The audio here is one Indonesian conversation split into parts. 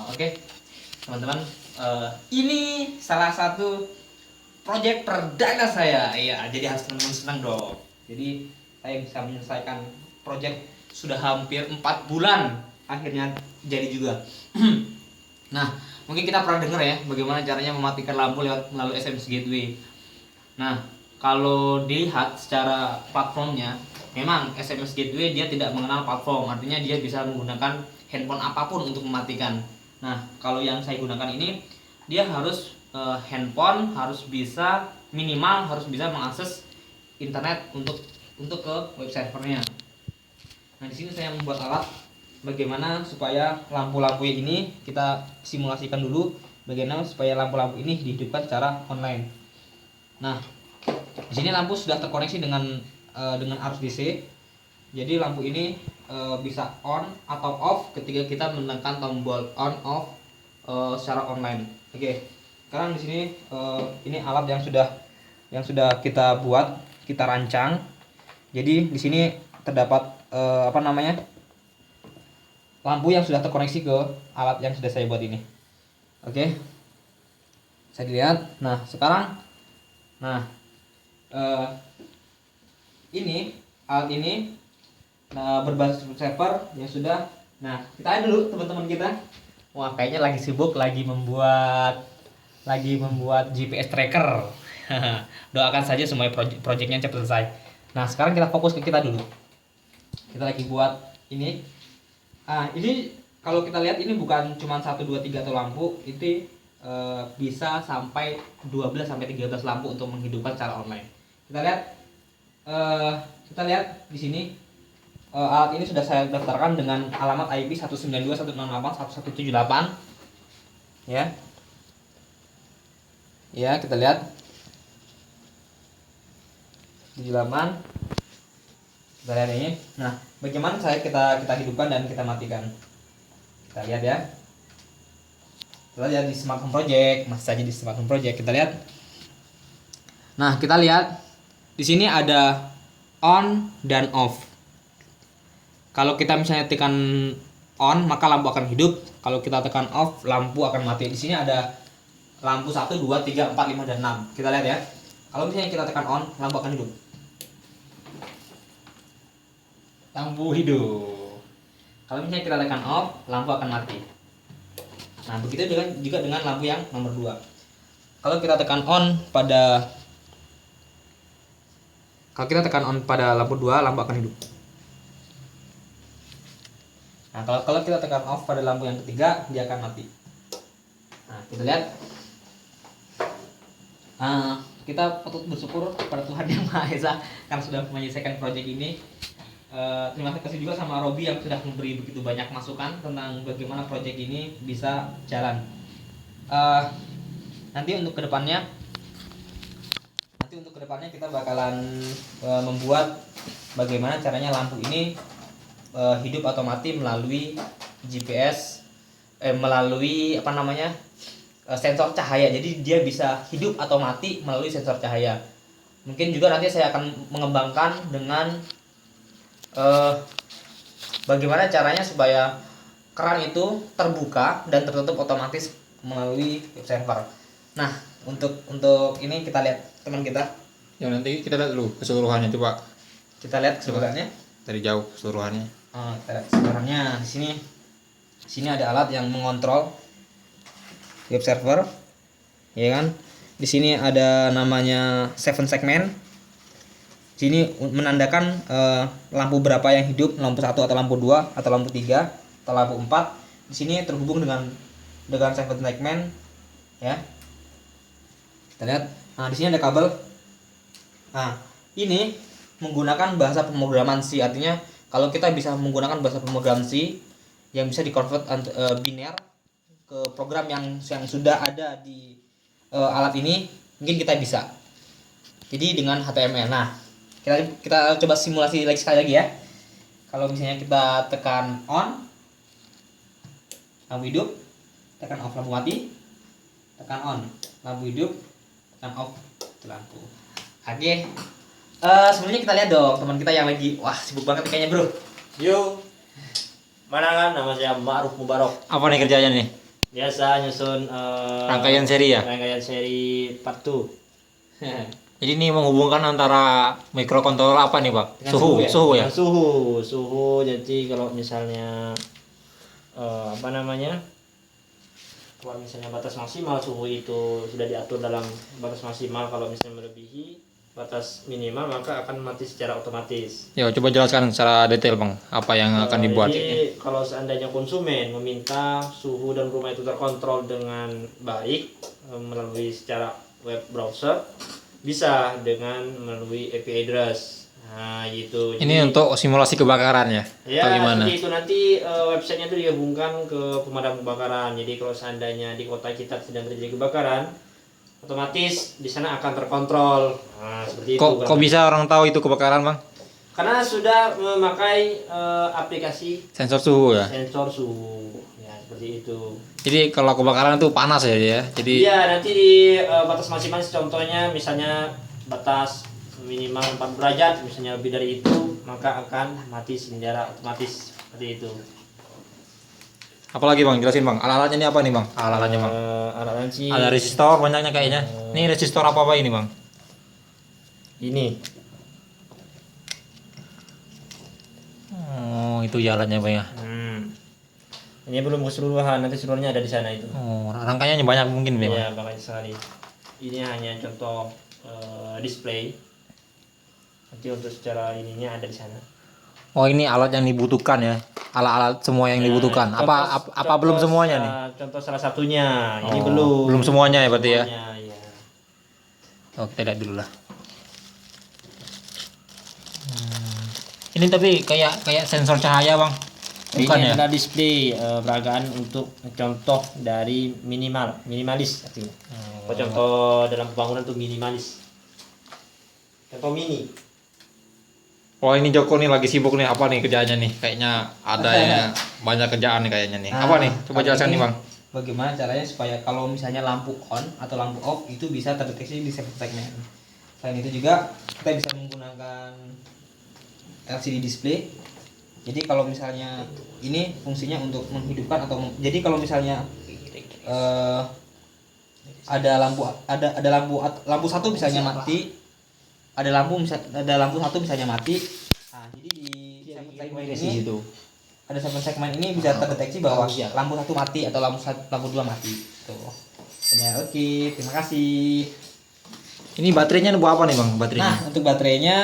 Oke, teman-teman, ini salah satu proyek perdana saya. Iya, jadi harus teman-teman senang dong. Jadi saya bisa menyelesaikan proyek sudah hampir 4 bulan, akhirnya jadi juga. Nah, mungkin kita pernah dengar ya bagaimana caranya mematikan lampu lewat melalui SMS Gateway. Nah, kalau dilihat secara platformnya, memang SMS Gateway dia tidak mengenal platform, artinya dia bisa menggunakan handphone apapun untuk mematikan. Nah, kalau yang saya gunakan ini, dia harus handphone harus bisa minimal harus bisa mengakses internet untuk ke web servernya. Nah, di sini saya membuat alat bagaimana supaya lampu-lampu ini kita simulasikan dulu bagaimana supaya lampu-lampu ini dihidupkan secara online. Nah, di sini lampu sudah terkoneksi dengan arus DC. Jadi lampu ini bisa on atau off ketika kita menekan tombol on off secara online. Oke. Sekarang di sini ini alat yang sudah kita buat, kita rancang. Jadi di sini terdapat lampu yang sudah terkoneksi ke alat yang sudah saya buat ini. Oke. Saya dilihat. Nah, sekarang ini alat ini berbasis server yang sudah. Nah, kita lihat dulu teman-teman kita. Wah, kayaknya lagi sibuk lagi membuat GPS tracker. Doakan saja semua proyeknya cepat selesai. Nah, sekarang kita fokus ke kita dulu. Kita lagi buat ini. Ini kalau kita lihat ini bukan cuma 1 2 3 atau lampu, itu bisa sampai 12 sampai 13 lampu untuk menghidupkan secara online. Kita lihat di sini. Alat ini sudah saya daftarkan dengan alamat IP 192.168.1178 ya. Ya, kita lihat 78. Kita lihat ini. Nah, bagaimana kita hidupkan dan kita matikan. Kita lihat ya. Kita lihat di smartphone project, masih saja di smartphone project kita lihat. Nah, kita lihat di sini ada on dan off. Kalau kita misalnya tekan on, maka lampu akan hidup. Kalau kita tekan off, lampu akan mati. Di sini ada lampu 1, 2, 3, 4, 5 dan 6. Kita lihat ya. Kalau misalnya kita tekan on, lampu akan hidup. Lampu hidup. Kalau misalnya kita tekan off, lampu akan mati. Nah, begitu juga dengan lampu yang nomor 2. Kalau kita tekan on pada lampu 2, lampu akan hidup. Nah, kalau kita tekan off pada lampu yang ketiga, dia akan mati. Nah, kita lihat. Kita patut bersyukur kepada Tuhan Yang Maha Esa karena sudah menyelesaikan proyek ini. Terima kasih juga sama Robi yang sudah memberi begitu banyak masukan tentang bagaimana proyek ini bisa jalan. Nanti untuk kedepannya kita bakalan membuat bagaimana caranya lampu ini hidup atau mati melalui GPS, melalui sensor cahaya. Jadi dia bisa hidup atau mati melalui sensor cahaya. Mungkin juga nanti saya akan mengembangkan dengan bagaimana caranya supaya keran itu terbuka dan tertutup otomatis melalui web server. Nah, untuk ini kita lihat teman kita. Ya, nanti kita lihat dulu keseluruhannya, coba. Kita lihat keseluruhannya Dari jauh keseluruhannya. Kita lihat keseluruhannya. Di sini ada alat yang mengontrol web server, ya kan? Di sini ada namanya 7 segment. Sini menandakan lampu berapa yang hidup, lampu 1 atau lampu 2 atau lampu 3 atau lampu 4. Di sini terhubung dengan 7 segment, ya. Kita lihat. Nah, di sini ada kabel. Nah, ini menggunakan bahasa pemrograman C, artinya kalau kita bisa menggunakan bahasa pemrograman C yang bisa dikonvert biner ke program yang sudah ada di alat ini, mungkin kita bisa. Jadi dengan HTML. Nah, kita coba simulasi sekali lagi ya. Kalau misalnya kita tekan on, lampu hidup, tekan off, lampu mati, tekan on, lampu hidup, tekan off, lampu. Oke. Sebelumnya kita lihat dong teman kita yang lagi sibuk banget kayaknya, bro. Yo, mana kan nama saya Ma'ruf Mubarok. Apa nih kerjanya nih? Biasa nyusun Rangkaian seri ya. Rangkaian seri part 2. Jadi ini menghubungkan antara microcontroller apa nih bang? Dengan Suhu, suhu ya? suhu ya. Nah, suhu. Jadi kalau misalnya apa namanya? Kalau misalnya batas maksimal suhu itu sudah diatur dalam batas maksimal, kalau misalnya melebihi batas minimal maka akan mati secara otomatis. Ya coba jelaskan secara detail bang, apa yang akan dibuat. Jadi kalau seandainya konsumen meminta suhu dan rumah itu terkontrol dengan baik melalui secara web browser, bisa dengan melalui API address. Nah, gitu. Ini untuk simulasi kebakaran ya? Ya, Atau gimana? seperti itu. Nanti websitenya itu digabungkan ke pemadam kebakaran. Jadi kalau seandainya di kota kita sedang terjadi kebakaran, otomatis di sana akan terkontrol. Nah, seperti itu. Kok bisa orang tahu itu kebakaran bang? Karena sudah memakai aplikasi Sensor suhu ya. sensor suhu. Ya, seperti itu. Jadi kalau kebakaran itu panas ya. Jadi Iya, nanti di batas maksimal contohnya misalnya batas minimal 4 derajat, misalnya lebih dari itu maka akan mati secara otomatis seperti itu. apalagi bang, jelasin bang. Alat-alatnya ini apa nih bang? Alat-alatnya bang. Alat-alat sih Ada resistor banyaknya kayaknya. Ini resistor apa ini bang? ini. Oh itu ya alatnya bang ya. Ini belum keseluruhan, nanti seluruhnya ada di sana itu. Oh rangkaiannya banyak mungkin bang. Iya, banyak sekali. Ini hanya contoh display. Nanti untuk secara ininya ada di sana. Oh ini alat yang dibutuhkan ya. Alat-alat semua yang dibutuhkan. Apa belum semuanya nih? Contoh salah satunya. Ini Oh, belum. belum semuanya ya berarti ya. Semuanya, iya. Oh kita lihat dulu lah. Ini tapi kayak sensor cahaya bang. Bukan Ini ya? adalah display peragaan untuk contoh dari minimalis artinya. Contoh dalam pembangunan tuh minimalis. Contoh mini. Oh ini Joko nih lagi sibuk nih, apa nih kerjaannya nih? Kayaknya ada yang banyak kerjaan nih kayaknya nih. Apa nih? Coba jelaskan nih bang. Bagaimana caranya supaya kalau misalnya lampu on atau lampu off itu bisa terdeteksi di segmen. Selain itu juga kita bisa menggunakan LCD display. Jadi kalau misalnya ini fungsinya untuk menghidupkan atau jadi kalau misalnya ada lampu satu misalnya mati, ada lampu satu misalnya mati. Nah, jadi di segmen ini itu. ada segmen ini bisa terdeteksi bahwa lampu satu mati atau lampu dua mati. Tuh. Ya, oke, terima kasih. Ini baterainya buat apa nih bang? Baterainya?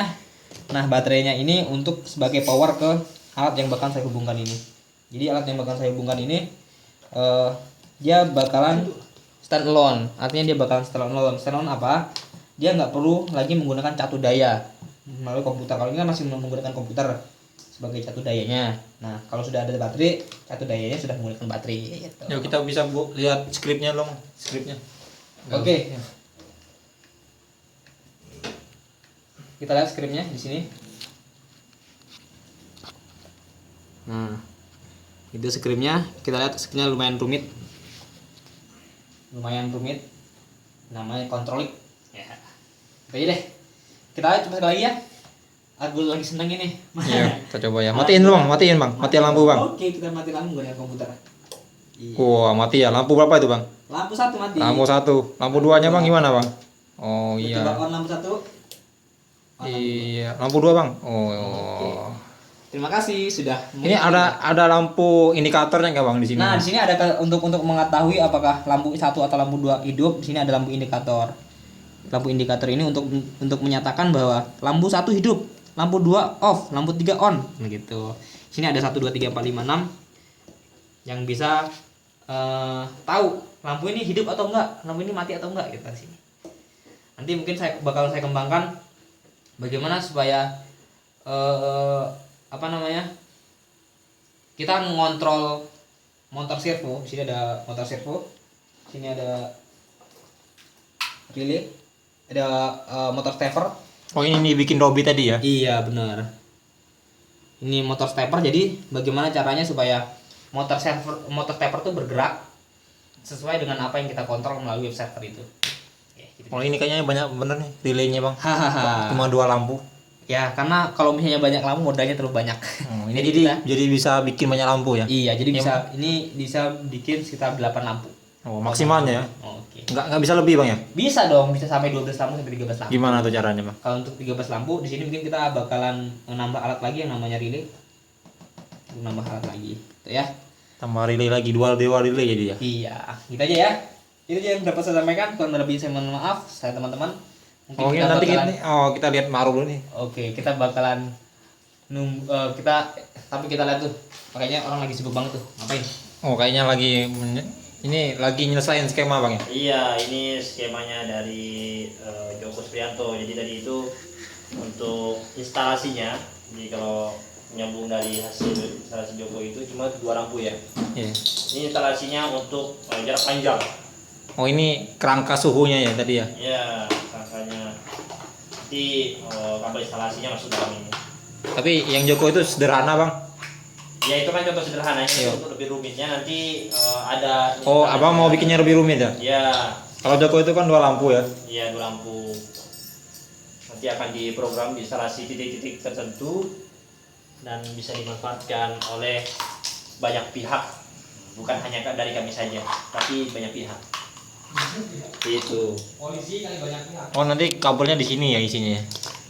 Nah, baterainya ini untuk sebagai power ke alat yang bakal saya hubungkan ini. Jadi alat yang bakal saya hubungkan ini dia bakalan stand alone. Artinya dia bakalan stand alone. Stand alone apa? Dia nggak perlu lagi menggunakan catu daya melalui komputer. Kalau ini kan masih menggunakan komputer sebagai catu dayanya. Nah, kalau sudah ada baterai, catu dayanya sudah menggunakan baterai. Gitu. Yuk kita bisa lihat skripnya dong, skripnya. Oke. Kita lihat skripnya di sini. Nah, itu skripnya. Kita lihat skripnya lumayan rumit. Namanya Controlic. Ya. Oke aja deh. Kita lihat coba sekali lagi ya. Aku lagi seneng ini. Iya, kita coba ya. Matiin dulu bang, matiin lampu bang. Oke, kita mati lampu menggunakan komputer. Iya. Wah mati ya. Lampu berapa itu bang? Lampu satu mati. Lampu satu. Lampu duanya bang gimana bang? Oh iya. Coba on lampu satu. Iya, lampu dua bang. Oh. Terima kasih sudah. Ini ada lampu indikatornya nggak bang di sini? Nah, di sini ada untuk mengetahui apakah lampu satu atau lampu dua hidup. Di sini ada lampu indikator. Lampu indikator ini untuk menyatakan bahwa lampu satu hidup, lampu 2 off, lampu 3 on, gitu. Sini ada 1 2 3 4 5 6 yang bisa tahu lampu ini hidup atau enggak, lampu ini mati atau enggak gitu di sini. Nanti mungkin bakal saya kembangkan bagaimana supaya kita mengontrol motor servo. Di sini ada motor servo. Sini ada relay, ada motor stepper. Oh ini bikin Robby tadi ya? Iya benar. Ini motor stepper. Jadi bagaimana caranya supaya motor stepper itu bergerak sesuai dengan apa yang kita kontrol melalui web server itu. Ya, gitu. Oh ini kayaknya banyak bener nih relaynya bang. Hahaha. Cuma 2 lampu. Ya, karena kalau misalnya banyak lampu modalnya terlalu banyak. Oh, ini Jadi jadi bisa bikin banyak lampu ya. iya, jadi Yang- bisa ini bisa bikin sekitar 8 lampu. Oh, maksimalnya ya. Oh, oke. Nggak bisa lebih Bang ya. Bisa dong, bisa sampai 12 lampu sampai 13 lampu. Gimana tuh caranya Bang? Kalau untuk 13 lampu, di sini mungkin kita bakalan nambah alat lagi yang namanya relay. Nambah alat lagi, gitu ya. Tambah relay lagi, dua relay jadi ya. Iya, gitu aja ya. Itu aja yang dapat saya sampaikan. Kurang lebih saya mohon maaf, saya teman-teman. Mungkin Oh, kita nanti bakalan, kita lihat Maru dulu nih. oke, kita bakalan tapi kita lihat tuh. Makanya orang lagi sibuk banget tuh. Ngapain? Oh, kayaknya ini lagi nyelesain skema Bang ya. Iya, ini skemanya dari Joko Supriyanto. Jadi tadi itu untuk instalasinya. Jadi kalau nyambung dari hasil instalasi Joko itu cuma 2 lampu ya. Iya. Ini instalasinya untuk jarak panjang. Oh, ini kerangka suhunya ya tadi ya. Ya, rasanya. Nanti kabel instalasinya masuk dalam ini. Tapi yang Joko itu sederhana Bang. Ya itu kan contoh sederhananya. Iya. Untuk lebih rumitnya nanti ada. Oh, Abang mau bikinnya lebih rumit ya? Ya, Kalau Joko itu kan 2 lampu ya. iya 2 lampu. Nanti akan diprogram di instalasi titik-titik tertentu dan bisa dimanfaatkan oleh banyak pihak, bukan hanya dari kami saja, tapi banyak pihak. Itu. Polisi kali banyak pihak. Oh, nanti kabelnya di sini ya isinya.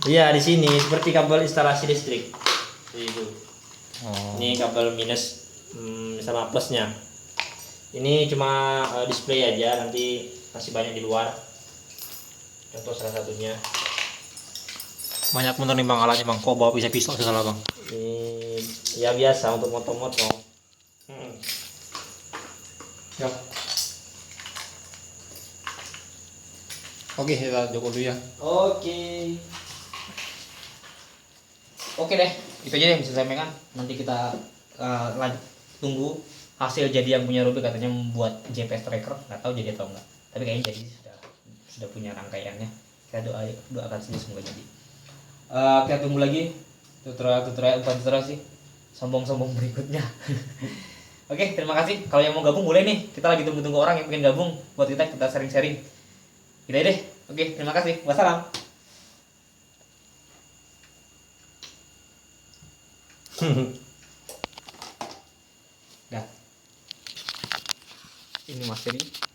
Iya di sini seperti kabel instalasi listrik. Itu. Oh. Ini kabel minus sama plusnya. Ini cuma display aja, nanti masih banyak di luar. Contoh salah satunya. Banyak bener nih Bang alatnya Bang. Kok bawa pisau segala Bang? Ini ya biasa untuk motong-motong. Ya. Oke, kita Joko dulu ya. Oke. Oke deh, itu aja yang bisa saya sampaikan. Nanti kita tunggu hasil jadi yang punya Ruby, katanya membuat GPS tracker, nggak tahu jadi atau enggak. Tapi kayaknya jadi sudah punya rangkaiannya. Kita doakan saja semoga jadi. Kita tunggu lagi tutorial sih sombong berikutnya. Oke, terima kasih. Kalau yang mau gabung boleh nih. Kita lagi tunggu orang yang pengen gabung buat kita sharing-sharing. Gitu deh. Oke, terima kasih. Wassalam. Dah. Ini materi.